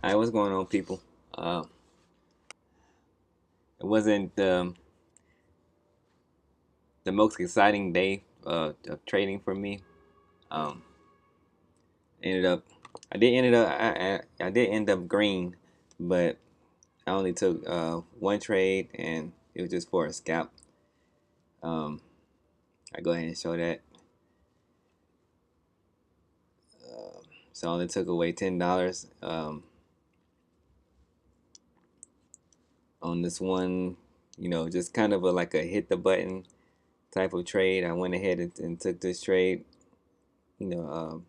Hi, what's going on, people? It wasn't the most exciting day of trading for me. Um, ended up, I did end up green, but I only took one trade, and it was just for a scalp. Um, I go ahead and show that. So I only took away $10 on this one. Just kind of like a hit the button type of trade. I went ahead and took this trade. You know, um,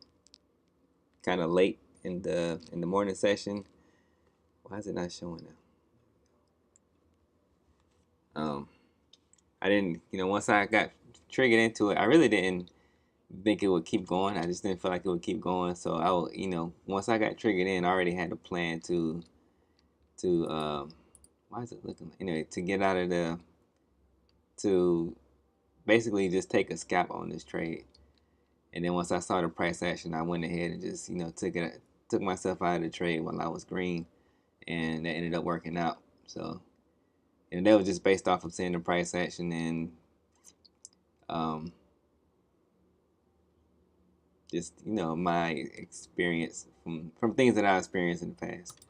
Kind of late in the morning session. Why is it not showing now? I didn't, once I got triggered into it, I really didn't think it would keep going. I just didn't feel like it would keep going. So I, once I got triggered in, I already had a plan to why is it looking anyway to get out of the to basically just take a scalp on this trade. And then once I saw the price action, I went ahead and just took myself out of the trade while I was green, and that ended up working out. So and that was just based off of seeing the price action and um, just my experience from things that I experienced in the past.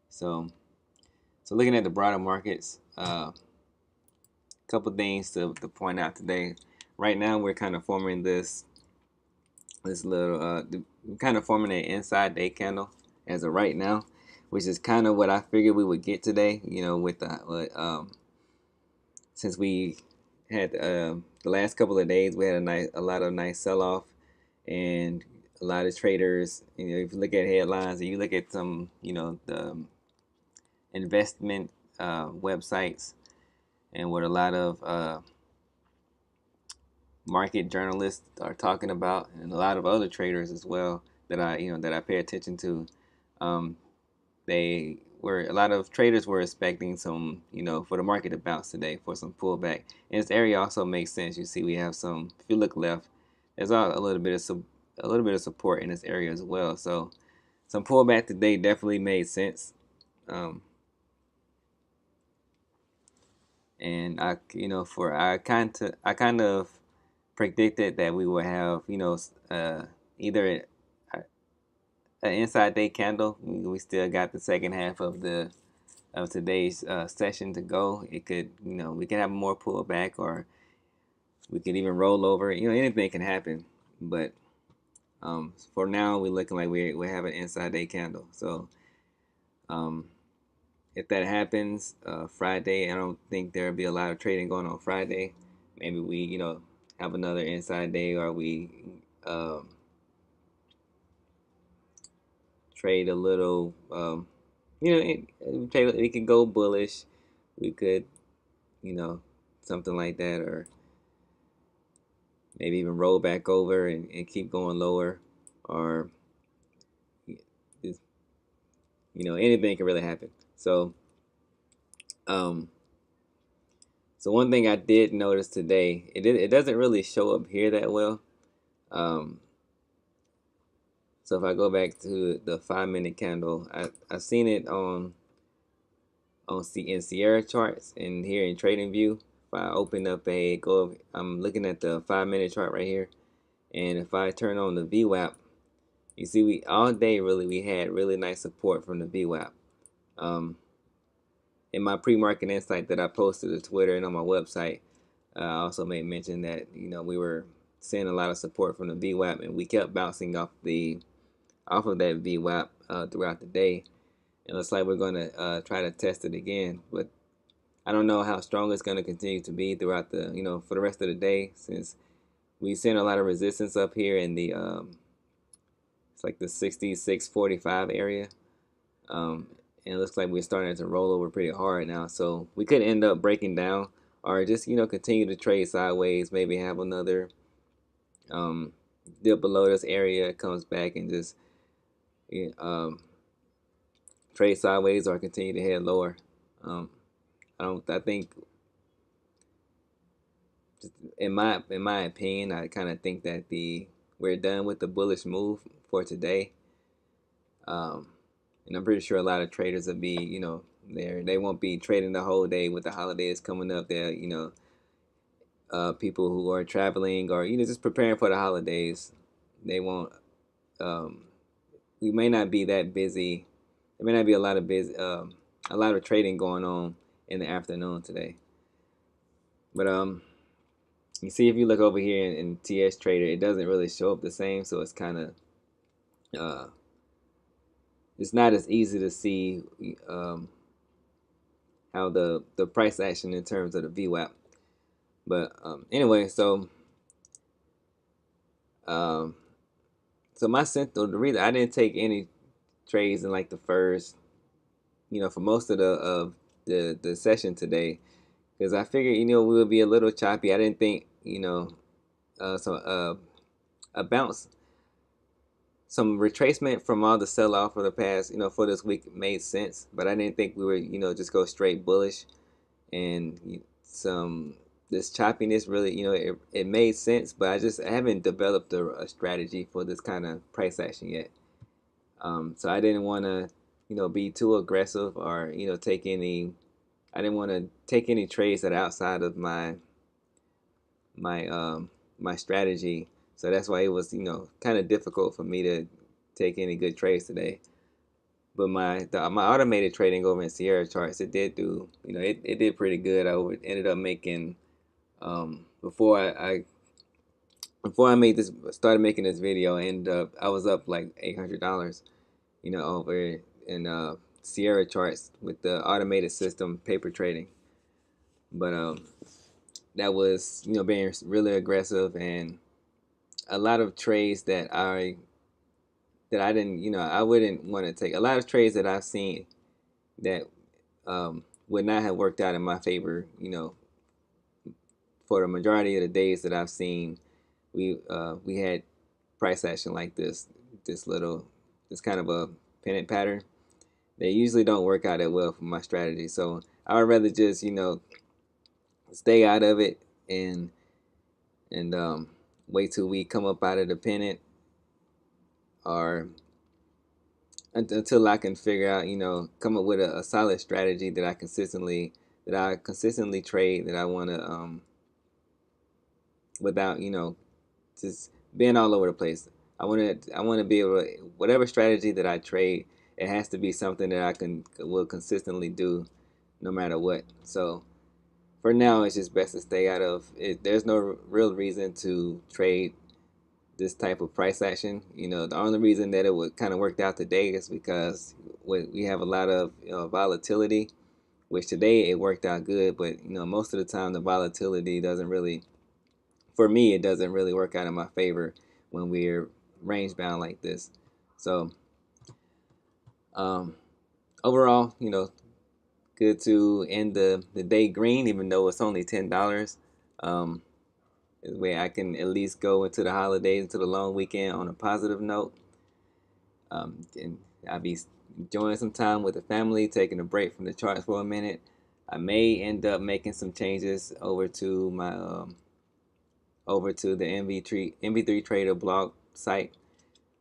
So looking at the broader markets, a couple things to point out today. Right now, we're kind of forming this little kind of forming an inside day candle as of right now, which is kind of what I figured we would get today. With since we had the last couple of days, we had a lot of nice sell off, and a lot of traders. If you look at headlines and you look at some, the investment websites and what a lot of market journalists are talking about, and a lot of other traders as well that I pay attention to. Um, they were a lot of traders were expecting some, for the market to bounce today for some pullback. And this area also makes sense. You see, we have some. If you look left, there's a little bit of a little bit of support in this area as well. So some pullback today definitely made sense. Um, and for I kind of predicted that we would have, either an inside day candle. We still got the second half of today's session to go. It could, we can have more pullback, or we could even roll over. Anything can happen. But for now, we're looking like we have an inside day candle. So um, if that happens Friday, I don't think there'll be a lot of trading going on Friday. Maybe we, have another inside day, or we um, trade a little. We could go bullish. We could, you know, something like that, or maybe even roll back over and keep going lower, or just, anything can really happen. Um, so one thing I did notice today, it doesn't really show up here that well. Um, so if I go back to the 5 minute candle, I've seen it in Sierra charts and here in Trading View. If I open up I'm looking at the 5 minute chart right here, and if I turn on the VWAP, you see we all day really we had really nice support from the VWAP. Um, in my pre-market insight that I posted to Twitter and on my website, I also made mention that we were seeing a lot of support from the VWAP, and we kept bouncing off of that VWAP throughout the day. It looks like we're going to try to test it again, but I don't know how strong it's going to continue to be throughout for the rest of the day, since we've seen a lot of resistance up here in the it's like the 66.45 area. And it looks like we're starting to roll over pretty hard now. So we could end up breaking down, or just continue to trade sideways. Maybe have another um, dip below this area, comes back and just um, trade sideways, or continue to head lower. Um, I think in my opinion, I kind of think that we're done with the bullish move for today. Um, And I'm pretty sure a lot of traders will be, they won't be trading the whole day with the holidays coming up. There, people who are traveling or just preparing for the holidays, they won't. Um, we may not be that busy. There may not be a lot of trading going on in the afternoon today. But you see, if you look over here in TS Trader, it doesn't really show up the same, so it's kind of uh, it's not as easy to see how the price action in terms of the VWAP. But anyway, um, so my central, the reason I didn't take any trades in like the first, for most of the session today, because I figured we would be a little choppy. I didn't think so a bounce, some retracement from all the sell off for the past for this week made sense, but I didn't think we were just go straight bullish. And some this choppiness really it made sense, but I haven't developed a strategy for this kind of price action yet. So I didn't want to be too aggressive or take any. I didn't want to take any trades that are outside of my strategy. So that's why it was kind of difficult for me to take any good trades today. But my automated trading over in Sierra charts, it did do it did pretty good. I ended up making before I made this started making this video, I was up like $800 over in Sierra charts with the automated system paper trading. But that was being really aggressive, and a lot of trades that I didn't I wouldn't want to take. A lot of trades that I've seen that would not have worked out in my favor for the majority of the days that I've seen. We had price action like this kind of a pennant pattern. They usually don't work out that well for my strategy, so I would rather just stay out of it and wait till we come up out of the pennant, or until I can figure out come up with a solid strategy that I consistently trade, that I want to without just being all over the place. I want to be able to, whatever strategy that I trade, it has to be something that will consistently do no matter what. So for now, it's just best to stay out of it. There's no real reason to trade this type of price action. The only reason that it would kind of worked out today is because we have a lot of volatility, which today it worked out good, but most of the time the volatility doesn't really, for me, it doesn't really work out in my favor when we're range bound like this. So overall, good to end the day green, even though it's only $10. Where I can at least go into the holidays, into the long weekend on a positive note. And I'll be enjoying some time with the family, taking a break from the charts for a minute. I may end up making some changes over to my over to the MV3 Trader blog site.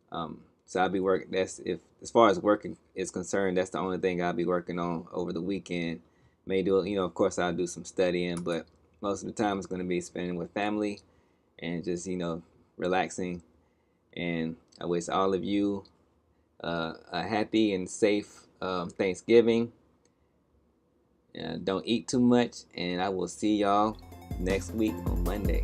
So I'll be working. That's if as far as working is concerned, that's the only thing I'll be working on over the weekend. May do of course I'll do some studying, but most of the time it's going to be spending with family and just relaxing. And I wish all of you a happy and safe Thanksgiving. Don't eat too much, and I will see y'all next week on Monday.